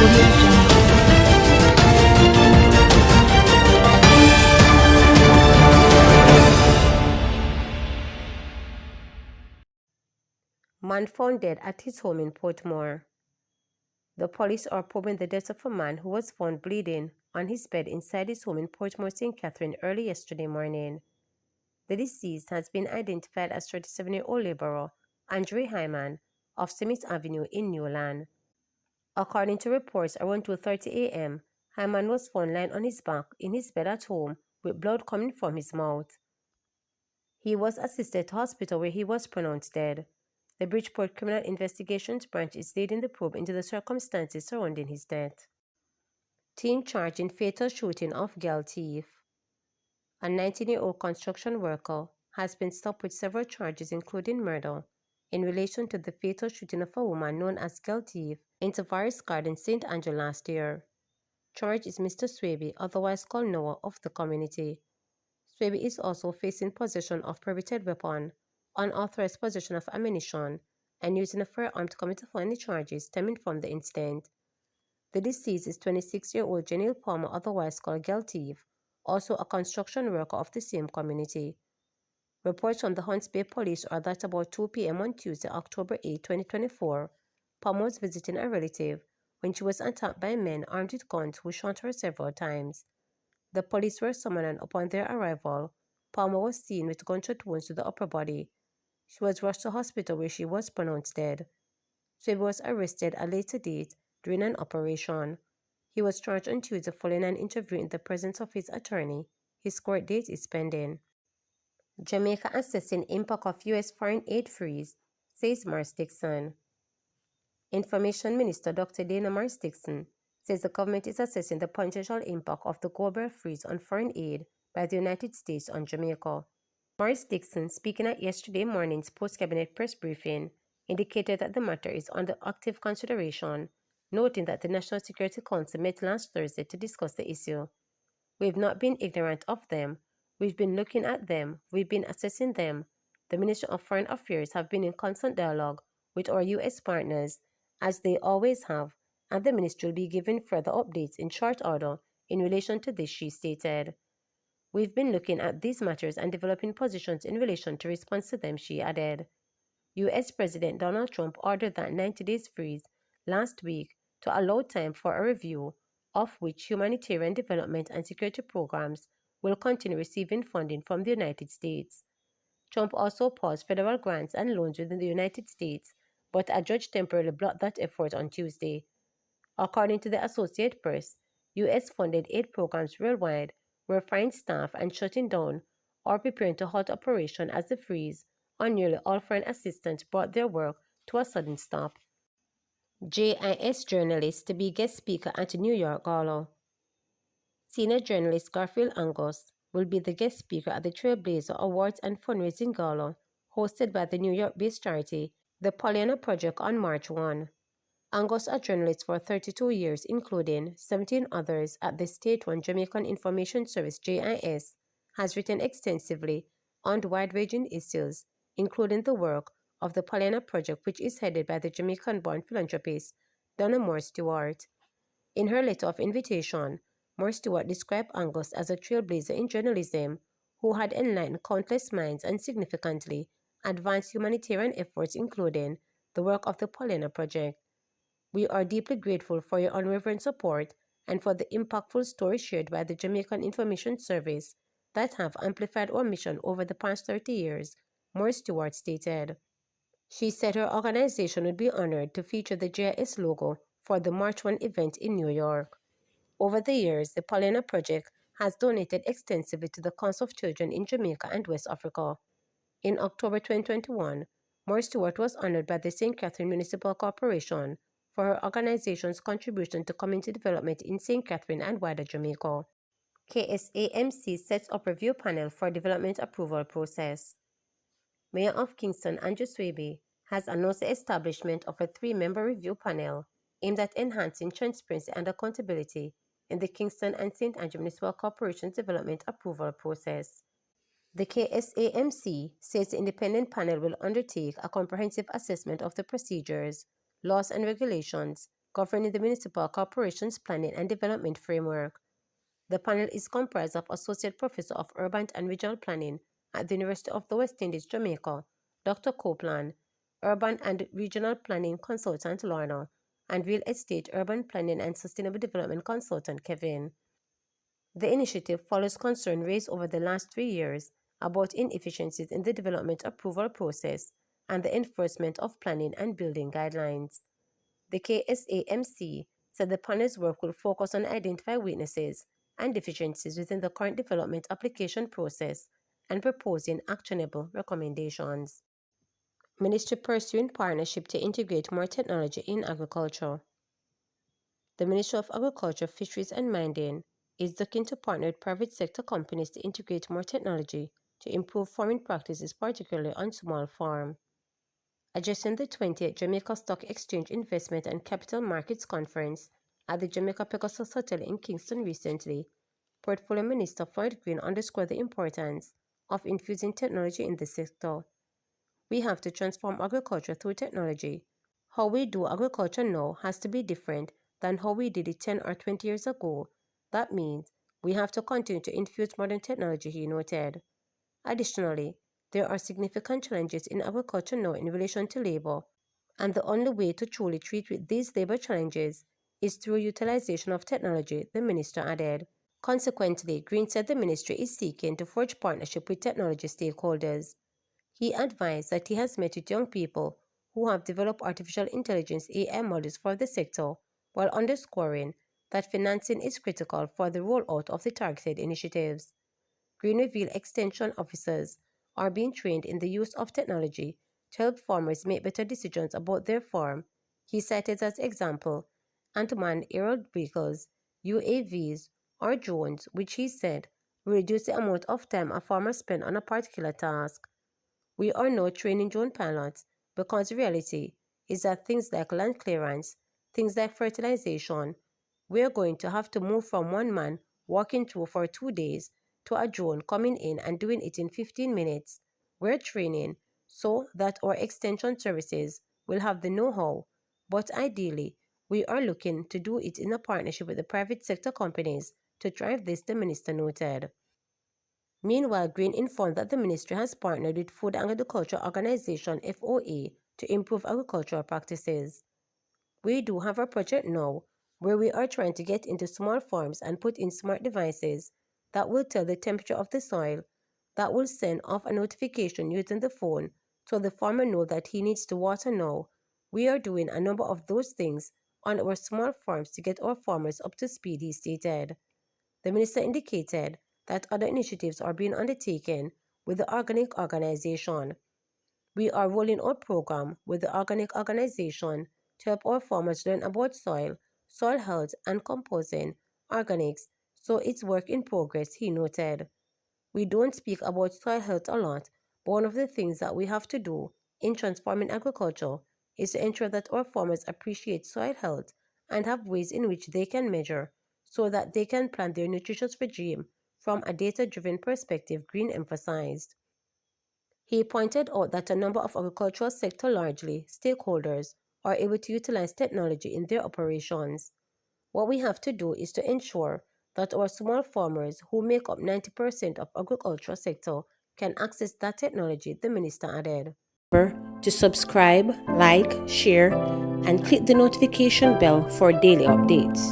Audio Jungle. Man found dead at his home in Portmore. The police are probing the death of a man who was found bleeding on his bed inside his home in Portmore, St. Catherine early yesterday morning. The deceased has been identified as 37-year-old laborer Andre Hyman of Smith Avenue in Newland. According to reports, around 2:30 a.m., Hyman was found lying on his back in his bed at home with blood coming from his mouth. He was assisted to hospital where he was pronounced dead. The Bridgeport Criminal Investigations Branch is leading the probe into the circumstances surrounding his death. Teen charged in fatal shooting of girl thief. A 19-year-old construction worker has been stopped with several charges including murder in relation to the fatal shooting of a woman known as girl thief in Tavares Garden, St. Andrew last year. Charged is Mr. Swaby, otherwise called Noah, of the community. Swaby is also facing possession of prohibited weapon, unauthorized possession of ammunition, and using a firearm to commit a felony charges stemming from the incident. The deceased is 26-year-old Janelle Palmer, otherwise called Girl Thief, also a construction worker of the same community. Reports from the Hunts Bay Police are that about 2 p.m. on Tuesday, October 8, 2024, Palmer was visiting a relative when she was attacked by men armed with guns who shot her several times. The police were summoned, and upon their arrival, Palmer was seen with gunshot wounds to the upper body. She was rushed to hospital where she was pronounced dead. Swaby was arrested at a later date during an operation. He was charged on Tuesday following an interview in the presence of his attorney. His court date is pending. Jamaica assessing impact of U.S. foreign aid freeze, says Maurice Dixon. Information Minister Dr. Dana Maurice Dixon says the government is assessing the potential impact of the global freeze on foreign aid by the United States on Jamaica. Maurice Dixon, speaking at yesterday morning's post-cabinet press briefing, indicated that the matter is under active consideration, noting that the National Security Council met last Thursday to discuss the issue. We've not been ignorant of them. We've been looking at them. We've been assessing them. The Ministry of Foreign Affairs have been in constant dialogue with our U.S. partners, as they always have, and the ministry will be giving further updates in short order in relation to this, she stated. We've been looking at these matters and developing positions in relation to response to them, she added. U.S. President Donald Trump ordered that 90 days freeze last week to allow time for a review of which humanitarian development and security programs will continue receiving funding from the United States. Trump also paused federal grants and loans within the United States, but a judge temporarily blocked that effort on Tuesday. According to the Associated Press, U.S.-funded aid programs worldwide were firing staff and shutting down or preparing to halt operation as the freeze on nearly all foreign assistance brought their work to a sudden stop. JIS journalist to be guest speaker at the New York Gala. Senior journalist Garfield Angus will be the guest speaker at the Trailblazer Awards and Fundraising Gala hosted by the New York-based charity The Pollyanna Project on March 1. Angus, a journalist for 32 years, including 17 others at the state-run Jamaican Information Service JIS, has written extensively on wide-ranging issues, including the work of the Pollyanna Project, which is headed by the Jamaican-born philanthropist Donna Moore Stewart. In her letter of invitation, Moore Stewart described Angus as a trailblazer in journalism who had enlightened countless minds and significantly advanced humanitarian efforts, including the work of the Pollyanna Project. We are deeply grateful for your unwavering support and for the impactful stories shared by the Jamaican Information Service that have amplified our mission over the past 30 years, Moore Stewart stated. She said her organization would be honored to feature the JIS logo for the March 1 event in New York. Over the years, the Pollyanna Project has donated extensively to the cause of children in Jamaica and West Africa. In October 2021, Moore Stewart was honored by the St. Catherine Municipal Corporation for her organization's contribution to community development in St. Catherine and wider Jamaica. KSAMC sets up review panel for development approval process. Mayor of Kingston Andrew Swaby has announced the establishment of a 3-member review panel aimed at enhancing transparency and accountability in the Kingston and St. Andrew Municipal Corporation's development approval process. The KSAMC says the independent panel will undertake a comprehensive assessment of the procedures, laws and regulations, governing the Municipal Corporation's Planning and Development Framework. The panel is comprised of Associate Professor of Urban and Regional Planning at the University of the West Indies, Jamaica, Dr. Copeland, Urban and Regional Planning Consultant Lorna, and Real Estate Urban Planning and Sustainable Development Consultant Kevin. The initiative follows concern raised over the last 3 years about inefficiencies in the development approval process and the enforcement of planning and building guidelines. The KSAMC said the panel's work will focus on identifying weaknesses and deficiencies within the current development application process and proposing actionable recommendations. Ministry pursuing partnership to integrate more technology in agriculture. The Ministry of Agriculture, Fisheries and Mining is looking to partner with private sector companies to integrate more technology to improve farming practices, particularly on small farms. Addressing the 20th Jamaica Stock Exchange Investment and Capital Markets Conference at the Jamaica Pegasus Hotel in Kingston recently, Portfolio Minister Floyd Green underscored the importance of infusing technology in the sector. We have to transform agriculture through technology. How we do agriculture now has to be different than how we did it 10 or 20 years ago. That means we have to continue to infuse modern technology, he noted. Additionally, there are significant challenges in agriculture now in relation to labor, and the only way to truly treat with these labor challenges is through utilization of technology, the minister added. Consequently, Green said the ministry is seeking to forge partnership with technology stakeholders. He advised that he has met with young people who have developed artificial intelligence AI models for the sector, while underscoring that financing is critical for the rollout of the targeted initiatives. Green revealed extension officers are being trained in the use of technology to help farmers make better decisions about their farm. He cited as example unmanned aerial vehicles, UAVs, or drones, which he said will reduce the amount of time a farmer spends on a particular task. We are now training drone pilots because the reality is that things like land clearance, things like fertilization, we are going to have to move from one man walking through for 2 days to a drone coming in and doing it in 15 minutes. We're training so that our extension services will have the know-how, but ideally, we are looking to do it in a partnership with the private sector companies to drive this, the minister noted. Meanwhile, Green informed that the ministry has partnered with Food and Agriculture Organization FOA to improve agricultural practices. We do have a project now where we are trying to get into small farms and put in smart devices that will tell the temperature of the soil, that will send off a notification using the phone so the farmer knows that he needs to water now. We are doing a number of those things on our small farms to get our farmers up to speed, he stated. The minister indicated that other initiatives are being undertaken with the organic organization. We are rolling out a program with the organic organization to help our farmers learn about soil, soil health, and composting, organics, so it's work in progress, he noted. We don't speak about soil health a lot, but one of the things that we have to do in transforming agriculture is to ensure that our farmers appreciate soil health and have ways in which they can measure so that they can plan their nutritious regime from a data-driven perspective, Green emphasized. He pointed out that a number of agricultural sector largely stakeholders are able to utilize technology in their operations. What we have to do is to ensure that our small farmers who make up 90% of agricultural sector can access that technology, the minister added. Remember to subscribe, like, share, and click the notification bell for daily updates.